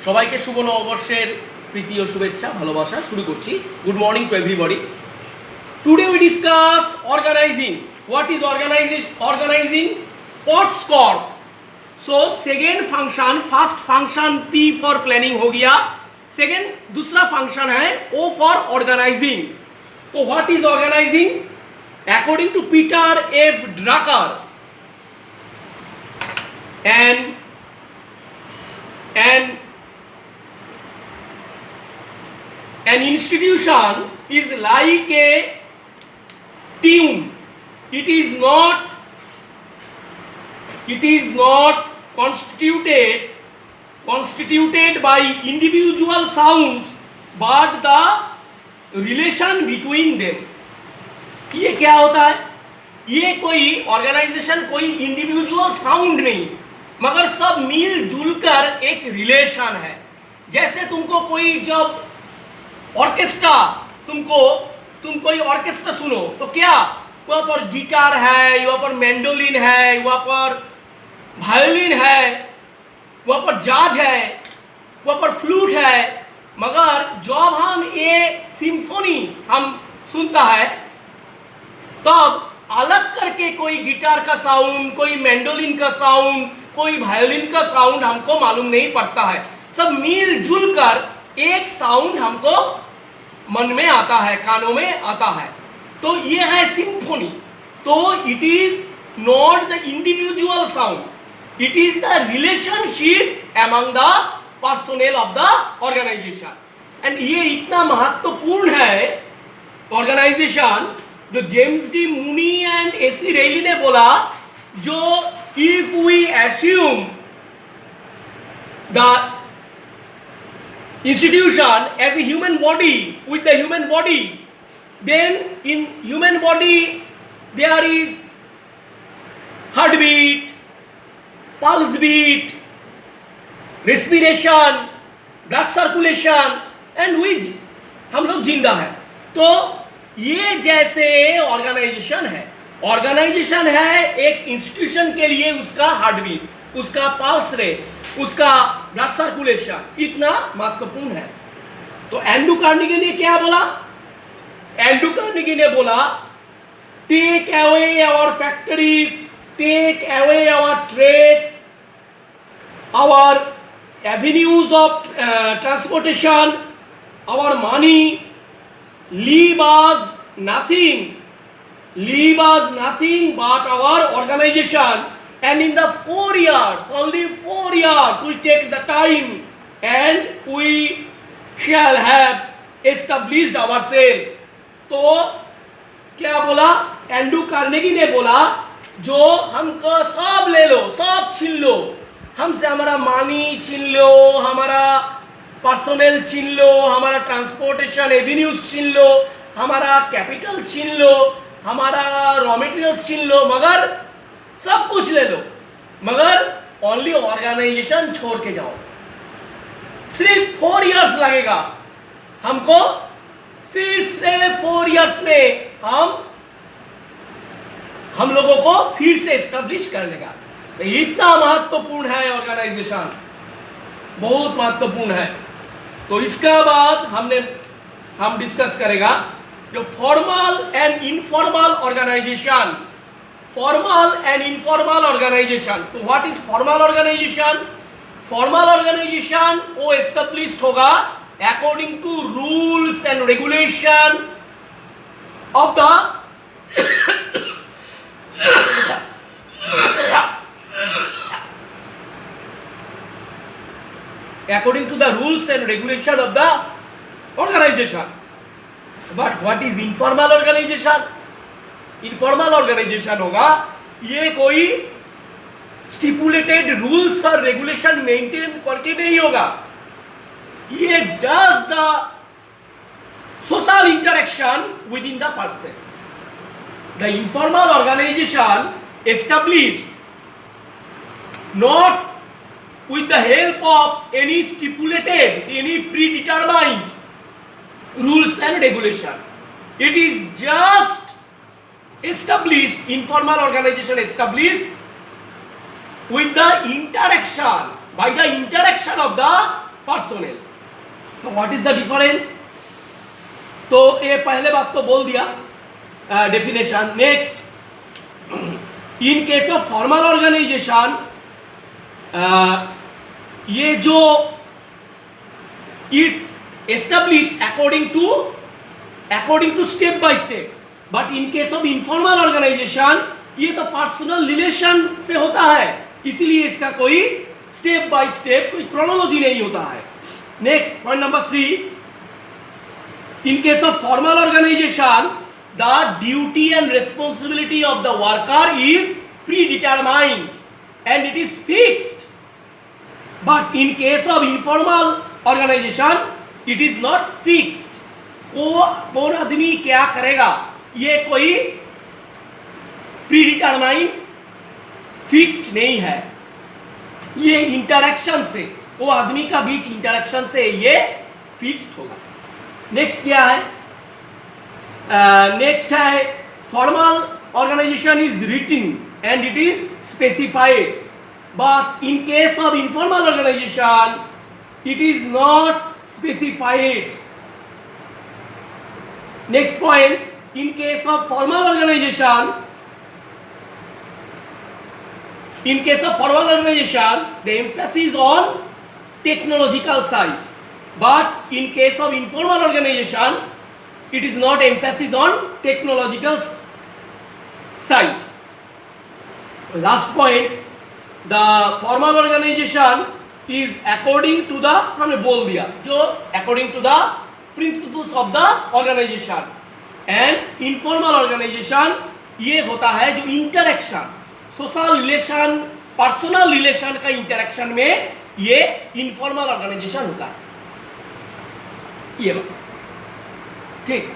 সবাইকে শুভ নববর্ষের প্রীতি ও শুভেচ্ছা ভালোবাসা শুরু করছি। Good morning to everybody. Today we discuss organising. What is organising POSDCORB. So second function, first function P for planning हो गया, सेकेंड दूसरा फंक्शन है ओ फॉर ऑर्गेनाइजिंग। तो what is organising? According to Peter F Drucker and an institution is like a team. It is not constituted by individual sounds but the relation between them. ये क्या होता है? ये कोई organisation कोई individual sound नहीं, मगर सब मिलजुल कर एक रिलेशन है। जैसे तुमको कोई जब ऑर्केस्ट्रा, तुम कोई ऑर्केस्ट्रा सुनो तो क्या वहाँ पर गिटार है, वहाँ पर मैंडोलिन है, वहाँ पर वायोलिन है, वहाँ पर जाज है, वहाँ पर फ्लूट है। मगर जब हम ये सिम्फोनी हम सुनता है तब अलग करके कोई गिटार का साउंड, कोई मैंडोलिन का साउंड, कोई वायोलिन का साउंड हमको मालूम नहीं पड़ता है। सब मिलजुल कर एक साउंड हमको मन में आता है, कानों में आता है। तो ये है सिम्फोनी। तो it is not the individual sound, it is the relationship among the personnel of the organization. And ये इतना महत्वपूर्ण है ऑर्गेनाइजेशन, जो James D Mooney and AC Reiley ने बोला, जो if we assume the institution as a human body with the human body, then in human body there is heartbeat, pulse beat, respiration, blood circulation and which हम लोग जिंदा है। तो ये जैसे ऑर्गेनाइजेशन है, ऑर्गेनाइजेशन है एक इंस्टीट्यूशन के लिए, उसका हार्टबीट, उसका पल्स रेट, उसका ब्लड सर्कुलेशन इतना महत्वपूर्ण है। तो एंड्रू कार्नेगी ने क्या बोला? एंड्रू कार्नेगी ने बोला, take away our factories, take away our trade, our avenues of transportation, our money, leave us nothing but our organization, and in the 4 years, only 4 years we take the time and we shall have established ourselves। तो क्या बोला Andrew Carnegie ने? बोला जो हमको सब ले लो, सब छीन लो हमसे, हमारा मनी छीन लो, हमारा पर्सनल छीन लो, हमारा ट्रांसपोर्टेशन एवेन्यूज छीन लो, हमारा कैपिटल छीन लो, हमारा रॉ मटेरियल्स छीन लो, मगर सब कुछ ले लो, मगर ओनली ऑर्गेनाइजेशन छोड़ के जाओ। सिर्फ 4 इयर्स लगेगा हमको, फिर से 4 इयर्स में हम लोगों को फिर से एस्टेब्लिश कर लेगा। तो इतना महत्वपूर्ण है ऑर्गेनाइजेशन, बहुत महत्वपूर्ण है। तो इसका बाद हम डिस्कस करेगा जो formal and informal organization. Formal and informal organization. तो what is formal organization? Formal organization वो एस्टेब्लिश्ड होगा according to rules and regulation of the according to the rules and regulation of the organization। But what is informal organization? informal organization होगा ये कोई stipulated rules और regulation maintain करके नहीं होगा, ये just the social interaction with in the person. The informal organization established not with the help of any stipulated, any predetermined rules and regulation. It is just established, informal organization established with the interaction, by the interaction of the personnel. तो what is the difference? तो ये पहले बात तो बोल दिया, definition. Next, in case of formal organisation, ये जो it establish according to step by step, but in case of informal organisation ये तो पर्सनल रिलेशन से होता है, इसीलिए इसका कोई स्टेप बाय स्टेप कोई क्रोनोलॉजी नहीं होता है। Next point number 3, in case of formal organisation the duty and responsibility of the worker is predetermined and it is fixed, but in case of informal organisation it is not fixed. कौन आदमी क्या करेगा ये कोई predetermined fixed नहीं है, ये interaction से, वो आदमी का बीच इंटरेक्शन से ये फिक्स्ड होगा। नेक्स्ट क्या है? नेक्स्ट है formal organisation is written and it is specified, but in case of informal organisation it is not specified. Next point, in case of formal organisation, in case of formal organization the emphasis on technological side, but in case of informal organization it is not emphasis on technological side. Last point, the formal organization is according to the, हमने बोल दिया, जो according to the principles of the organization, and informal organization ये होता है जो interaction, social relation, personal relation का interaction में ये इनफॉर्मल ऑर्गेनाइजेशन होता है। ये बात ठीक है।